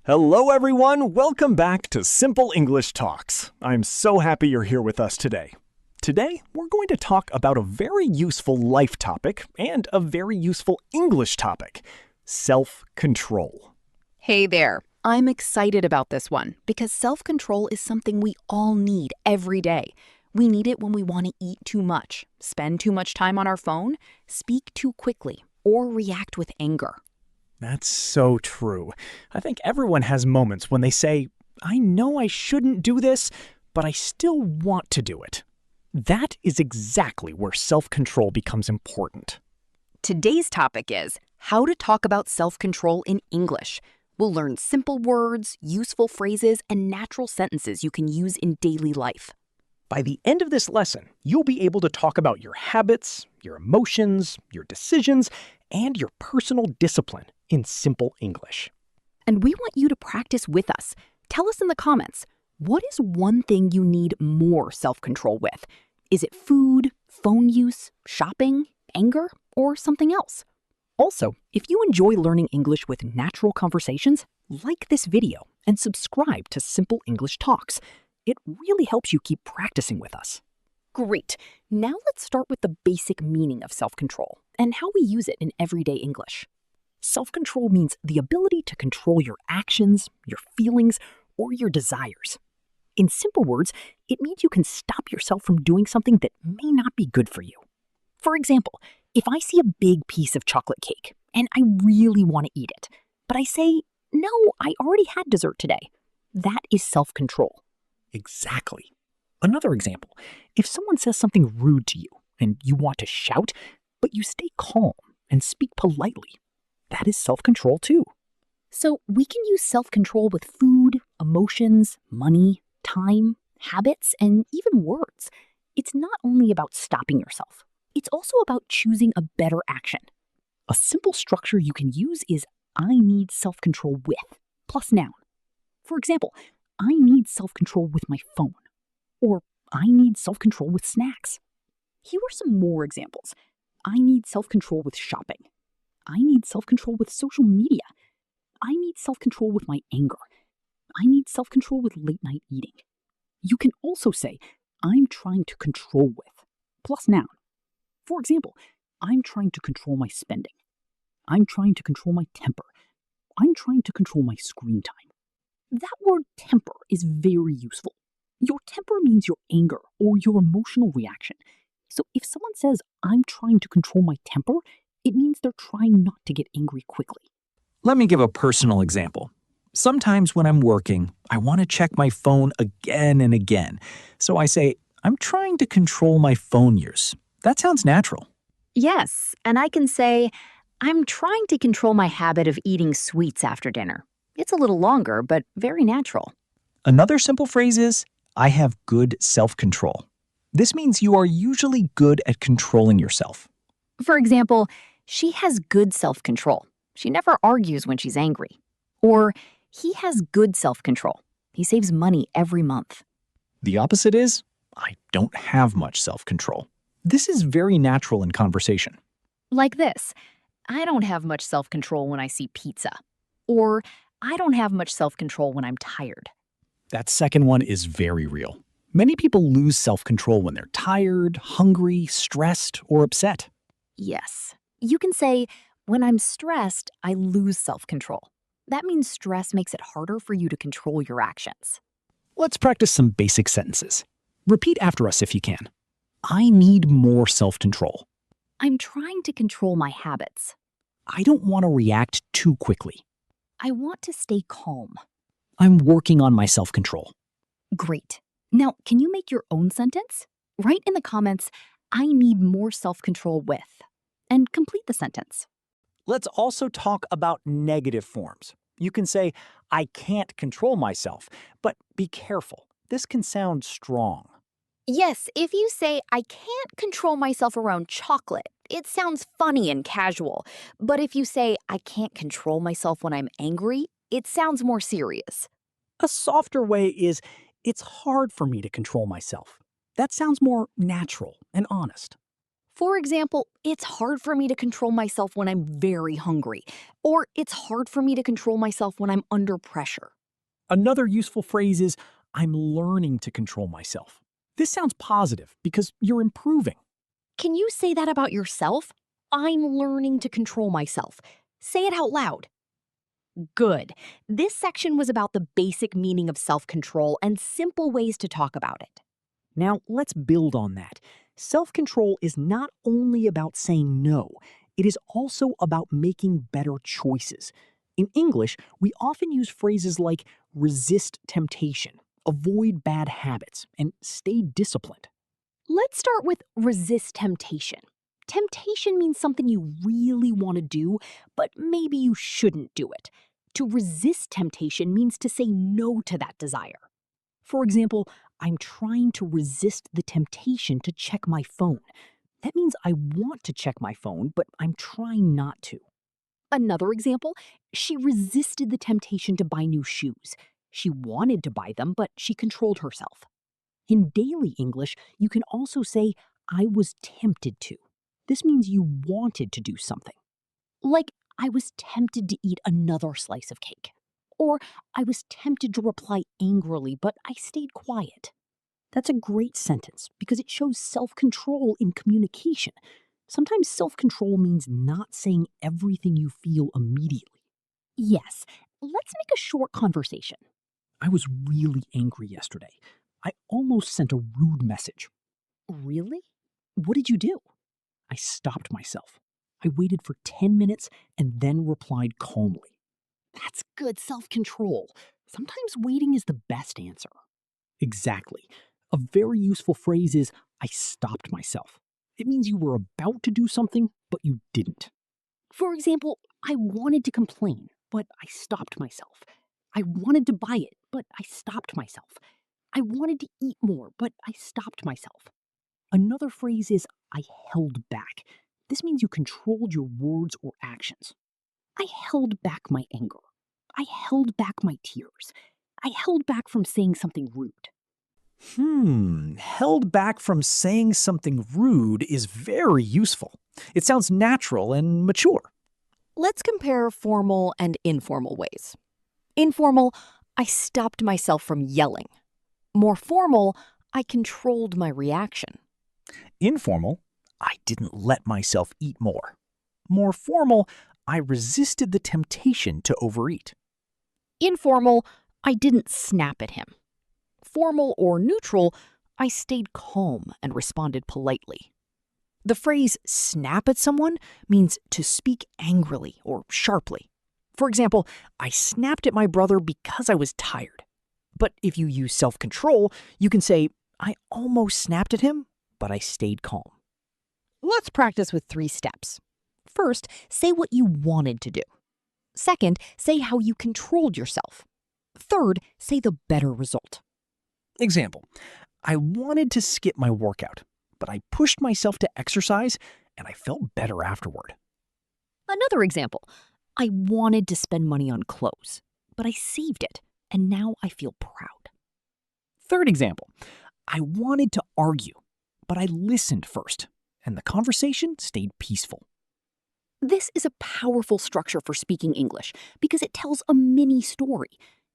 Hello everyone, welcome back to Simple English Talks. I'm so happy you're here with us today. Today, we're going to talk about a very useful life topic and a very useful English topic, self-control. Hey there. I'm excited about this one because self-control is something we all need every day. We need it when we want to eat too much, spend too much time on our phone, speak too quickly, or react with anger. That's so true. I think everyone has moments when they say, I know I shouldn't do this, but I still want to do it. That is exactly where self-control becomes important. Today's topic is how to talk about self-control in English. We'll learn simple words, useful phrases, and natural sentences you can use in daily life. By the end of this lesson, you'll be able to talk about your habits, your emotions, your decisions, and your personal discipline in simple English. And we want you to practice with us. Tell us in the comments, what is one thing you need more self-control with? Is it food, phone use, shopping, anger, or something else? Also, if you enjoy learning English with natural conversations, like this video and subscribe to Simple English Talks. It really helps you keep practicing with us. Great. Now let's start with the basic meaning of self-control and how we use it in everyday English. Self-control means the ability to control your actions, your feelings, or your desires. In simple words, it means you can stop yourself from doing something that may not be good for you. For example, if I see a big piece of chocolate cake and I really want to eat it, but I say, no, I already had dessert today, that is self-control. Exactly. Another example, if someone says something rude to you and you want to shout, but you stay calm and speak politely, that is self-control too. So we can use self-control with food, emotions, money, time, habits, and even words. It's not only about stopping yourself. It's also about choosing a better action. A simple structure you can use is I need self-control with, plus noun. For example, I need self-control with my phone. Or I need self-control with snacks. Here are some more examples. I need self-control with shopping. I need self-control with social media. I need self-control with my anger. I need self-control with late-night eating. You can also say, I'm trying to control with, plus noun. For example, I'm trying to control my spending. I'm trying to control my temper. I'm trying to control my screen time. That word temper is very useful. Your temper means your anger or your emotional reaction. So if someone says, I'm trying to control my temper, it means they're trying not to get angry quickly. Let me give a personal example. Sometimes when I'm working, I want to check my phone again and again. So I say, I'm trying to control my phone use. That sounds natural. Yes, and I can say, I'm trying to control my habit of eating sweets after dinner. It's a little longer, but very natural. Another simple phrase is, I have good self-control. This means you are usually good at controlling yourself. For example, she has good self-control. She never argues when she's angry. Or, he has good self-control. He saves money every month. The opposite is, I don't have much self-control. This is very natural in conversation. Like this, I don't have much self-control when I see pizza. Or, I don't have much self-control when I'm tired. That second one is very real. Many people lose self-control when they're tired, hungry, stressed, or upset. Yes. You can say, when I'm stressed, I lose self-control. That means stress makes it harder for you to control your actions. Let's practice some basic sentences. Repeat after us if you can. I need more self-control. I'm trying to control my habits. I don't want to react too quickly. I want to stay calm. I'm working on my self-control. Great. Now, can you make your own sentence? Write in the comments, I need more self-control with, and complete the sentence. Let's also talk about negative forms. You can say, I can't control myself, but be careful. This can sound strong. Yes, if you say, I can't control myself around chocolate, it sounds funny and casual. But if you say, I can't control myself when I'm angry, it sounds more serious. A softer way is, it's hard for me to control myself. That sounds more natural and honest. For example, it's hard for me to control myself when I'm very hungry, or it's hard for me to control myself when I'm under pressure. Another useful phrase is, I'm learning to control myself. This sounds positive because you're improving. Can you say that about yourself? I'm learning to control myself. Say it out loud. Good. This section was about the basic meaning of self-control and simple ways to talk about it. Now, let's build on that. Self-control is not only about saying no, it is also about making better choices. In English, we often use phrases like resist temptation, avoid bad habits, and stay disciplined. Let's start with resist temptation. Temptation means something you really want to do, but maybe you shouldn't do it. To resist temptation means to say no to that desire. For example, I'm trying to resist the temptation to check my phone. That means I want to check my phone, but I'm trying not to. Another example, she resisted the temptation to buy new shoes. She wanted to buy them, but she controlled herself. In daily English, you can also say, I was tempted to. This means you wanted to do something. Like, I was tempted to eat another slice of cake. Or, I was tempted to reply angrily, but I stayed quiet. That's a great sentence because it shows self-control in communication. Sometimes self-control means not saying everything you feel immediately. Yes, let's make a short conversation. I was really angry yesterday. I almost sent a rude message. Really? What did you do? I stopped myself. I waited for 10 minutes and then replied calmly. That's good self-control. Sometimes waiting is the best answer. Exactly. A very useful phrase is, I stopped myself. It means you were about to do something, but you didn't. For example, I wanted to complain, but I stopped myself. I wanted to buy it, but I stopped myself. I wanted to eat more, but I stopped myself. Another phrase is, I held back. This means you controlled your words or actions. I held back my anger. I held back my tears. I held back from saying something rude. Held back from saying something rude is very useful. It sounds natural and mature. Let's compare formal and informal ways. Informal, I stopped myself from yelling. More formal, I controlled my reaction. Informal, I didn't let myself eat more. More formal, I resisted the temptation to overeat. Informal, I didn't snap at him. Formal or neutral, I stayed calm and responded politely. The phrase snap at someone means to speak angrily or sharply. For example, I snapped at my brother because I was tired. But if you use self-control, you can say, I almost snapped at him, but I stayed calm. Let's practice with 3 steps. First, say what you wanted to do. Second, say how you controlled yourself. Third, say the better result. Example, I wanted to skip my workout, but I pushed myself to exercise and I felt better afterward. Another example, I wanted to spend money on clothes, but I saved it, and now I feel proud. Third example, I wanted to argue, but I listened first, and the conversation stayed peaceful. This is a powerful structure for speaking English because it tells a mini story.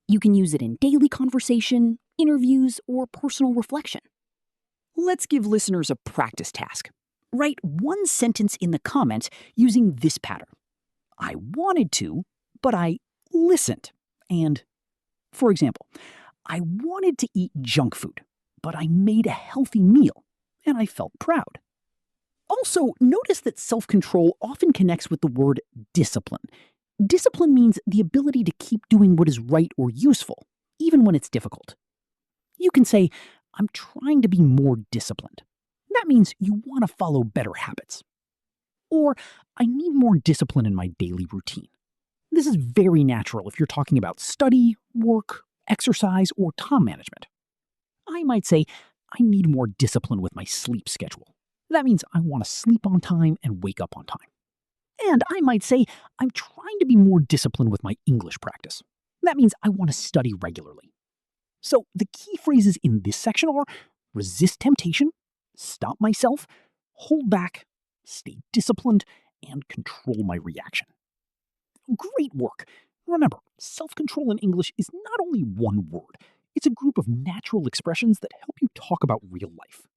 You can use it in daily conversation, interviews, or personal reflection. Let's give listeners a practice task. Write one sentence in the comments using this pattern. I wanted to, but I listened. And, for example, I wanted to eat junk food, but I made a healthy meal, and I felt proud. Also, notice that self-control often connects with the word discipline. Discipline means the ability to keep doing what is right or useful, even when it's difficult. You can say, I'm trying to be more disciplined. That means you want to follow better habits. Or, I need more discipline in my daily routine. This is very natural if you're talking about study, work, exercise, or time management. I might say, I need more discipline with my sleep schedule. That means I want to sleep on time and wake up on time. And I might say, I'm trying to be more disciplined with my English practice. That means I want to study regularly. So the key phrases in this section are resist temptation, stop myself, hold back, stay disciplined, and control my reaction. Great work! Remember, self-control in English is not only one word, it's a group of natural expressions that help you talk about real life.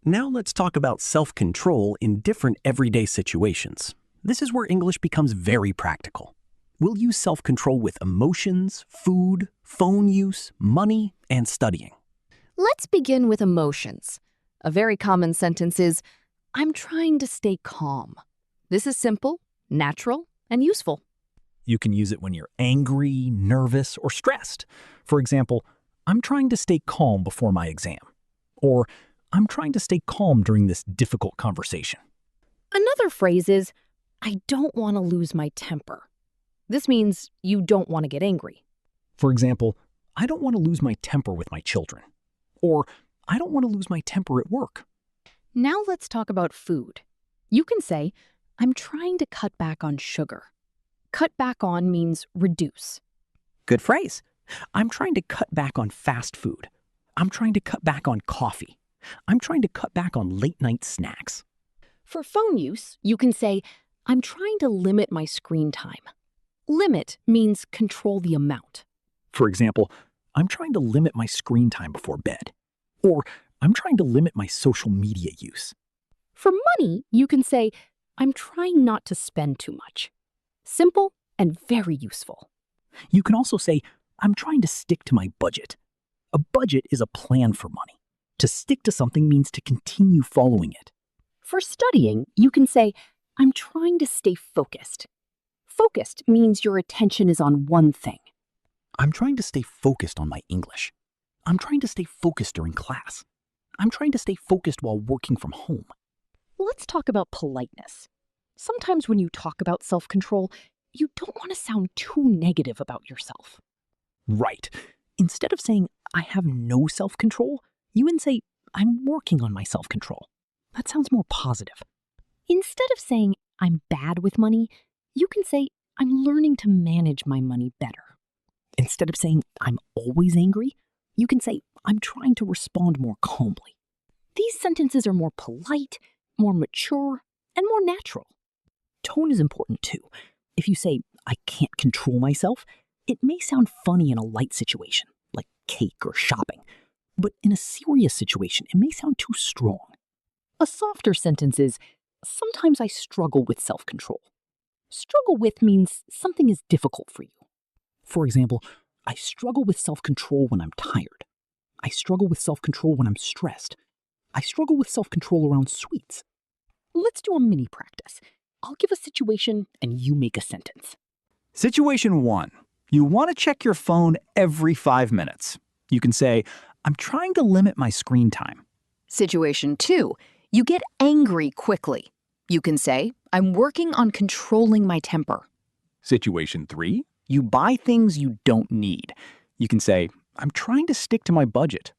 Now let's talk about self-control in different everyday situations. This is where English becomes very practical. We'll use self-control with emotions, food, phone use, money, and studying. Let's begin with emotions. A very common sentence is, I'm trying to stay calm. This is simple, natural, and useful. You can use it when you're angry, nervous, or stressed. For example, I'm trying to stay calm before my exam. Or, I'm trying to stay calm during this difficult conversation. Another phrase is, I don't want to lose my temper. This means you don't want to get angry. For example, I don't want to lose my temper with my children. Or, I don't want to lose my temper at work. Now let's talk about food. You can say, I'm trying to cut back on sugar. Cut back on means reduce. Good phrase. I'm trying to cut back on fast food. I'm trying to cut back on coffee. I'm trying to cut back on late-night snacks. For phone use, you can say, I'm trying to limit my screen time. Limit means control the amount. For example, I'm trying to limit my screen time before bed. Or, I'm trying to limit my social media use. For money, you can say, I'm trying not to spend too much. Simple and very useful. You can also say, I'm trying to stick to my budget. A budget is a plan for money. To stick to something means to continue following it. For studying, you can say, I'm trying to stay focused. Focused means your attention is on one thing. I'm trying to stay focused on my English. I'm trying to stay focused during class. I'm trying to stay focused while working from home. Let's talk about politeness. Sometimes when you talk about self-control, you don't want to sound too negative about yourself. Right. Instead of saying, I have no self-control, you can say, I'm working on my self-control. That sounds more positive. Instead of saying, I'm bad with money, you can say, I'm learning to manage my money better. Instead of saying, I'm always angry, you can say, I'm trying to respond more calmly. These sentences are more polite, more mature, and more natural. Tone is important too. If you say, I can't control myself, it may sound funny in a light situation, like cake or shopping. But in a serious situation, it may sound too strong. A softer sentence is, sometimes I struggle with self-control. Struggle with means something is difficult for you. For example, I struggle with self-control when I'm tired. I struggle with self-control when I'm stressed. I struggle with self-control around sweets. Let's do a mini practice. I'll give a situation and you make a sentence. Situation 1. You want to check your phone every 5 minutes. You can say, I'm trying to limit my screen time. Situation 2. You get angry quickly. You can say, I'm working on controlling my temper. Situation 3. You buy things you don't need. You can say, I'm trying to stick to my budget.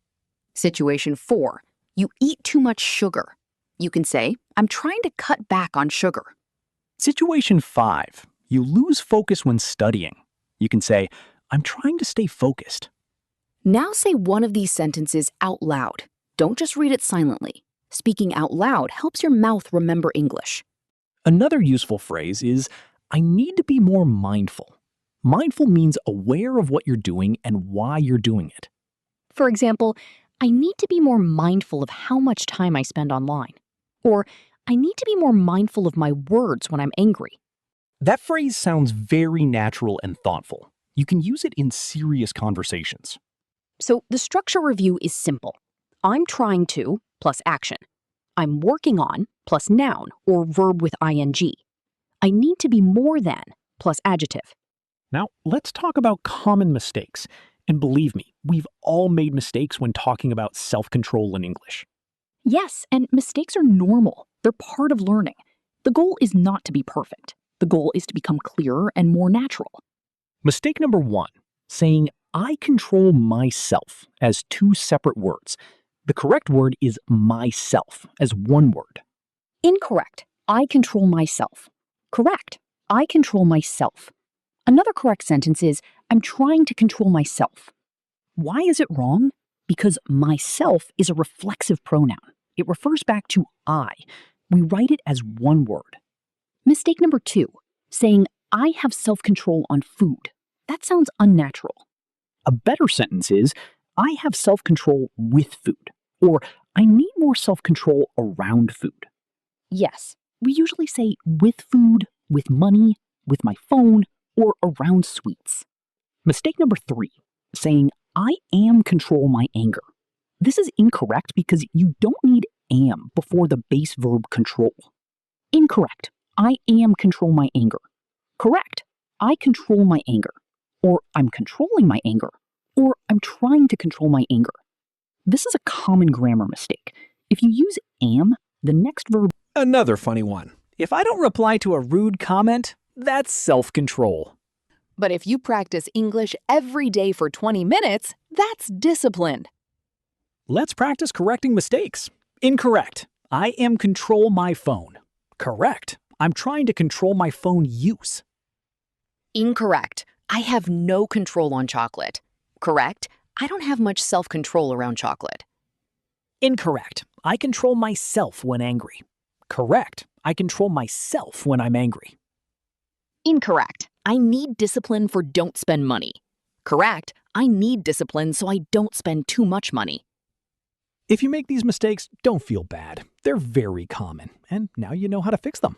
Situation 4. You eat too much sugar. You can say, I'm trying to cut back on sugar. Situation 5. You lose focus when studying. You can say, I'm trying to stay focused. Now say one of these sentences out loud. Don't just read it silently. Speaking out loud helps your mouth remember English. Another useful phrase is, I need to be more mindful. Mindful means aware of what you're doing and why you're doing it. For example, I need to be more mindful of how much time I spend online. Or, I need to be more mindful of my words when I'm angry. That phrase sounds very natural and thoughtful. You can use it in serious conversations. So the structure review is simple. I'm trying to plus action. I'm working on plus noun or verb with ing. I need to be more than plus adjective. Now, let's talk about common mistakes. And believe me, we've all made mistakes when talking about self-control in English. Yes, and mistakes are normal. They're part of learning. The goal is not to be perfect. The goal is to become clearer and more natural. Mistake number 1, saying, I control myself as 2 separate words. The correct word is myself as one word. Incorrect. I control myself. Correct. I control myself. Another correct sentence is, I'm trying to control myself. Why is it wrong? Because myself is a reflexive pronoun. It refers back to I. We write it as one word. Mistake number 2, saying, I have self-control on food. That sounds unnatural. A better sentence is, I have self-control with food, or I need more self-control around food. Yes, we usually say with food, with money, with my phone, or around sweets. Mistake number 3, saying, I am control my anger. This is incorrect because you don't need am before the base verb control. Incorrect. I am control my anger. Correct. I control my anger. Or I'm controlling my anger. Or I'm trying to control my anger. This is a common grammar mistake. If you use am, the next verb. Another funny one. If I don't reply to a rude comment, that's self-control. But if you practice English every day for 20 minutes, that's discipline. Let's practice correcting mistakes. Incorrect. I am control my phone. Correct. I'm trying to control my phone use. Incorrect. I have no control on chocolate. Correct. I don't have much self-control around chocolate. Incorrect. I control myself when angry. Correct. I control myself when I'm angry. Incorrect. I need discipline for don't spend money. Correct. I need discipline so I don't spend too much money. If you make these mistakes, don't feel bad. They're very common, and now you know how to fix them.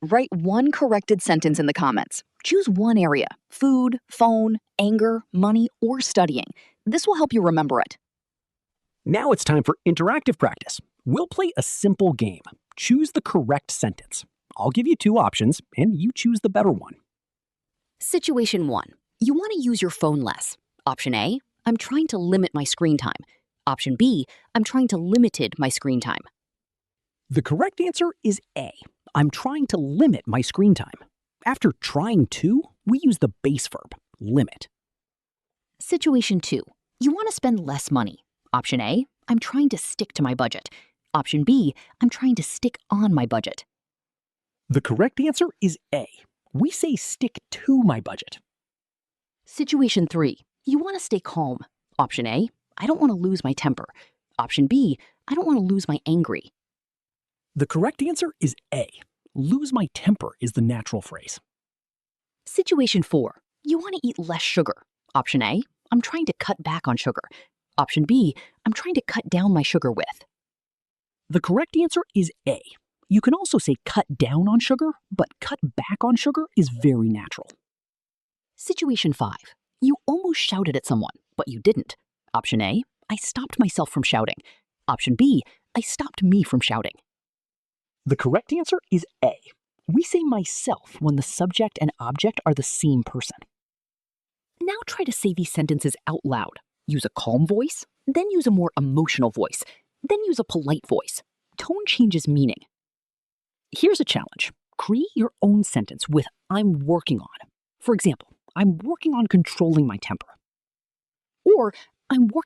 Write one corrected sentence in the comments. Choose one area: food, phone, anger, money, or studying. This will help you remember it. Now it's time for interactive practice. We'll play a simple game. Choose the correct sentence. I'll give you 2 options, and you choose the better one. Situation 1. You want to use your phone less. Option A, I'm trying to limit my screen time. Option B, I'm trying to limited my screen time. The correct answer is A. I'm trying to limit my screen time. After trying to, we use the base verb, limit. Situation 2. You want to spend less money. Option A, I'm trying to stick to my budget. Option B, I'm trying to stick on my budget. The correct answer is A. We say stick to my budget. Situation 3. You want to stay calm. Option A, I don't want to lose my temper. Option B, I don't want to lose my angry. The correct answer is A. Lose my temper is the natural phrase. Situation 4. You want to eat less sugar. Option A, I'm trying to cut back on sugar. Option B, I'm trying to cut down my sugar with. The correct answer is A. You can also say cut down on sugar, but cut back on sugar is very natural. Situation 5. You almost shouted at someone, but you didn't. Option A, I stopped myself from shouting. Option B, I stopped me from shouting. The correct answer is A. We say myself when the subject and object are the same person. Now try to say these sentences out loud. Use a calm voice, then use a more emotional voice, then use a polite voice. Tone changes meaning. Here's a challenge. Create your own sentence with I'm working on. For example, I'm working on controlling my temper. Or I'm working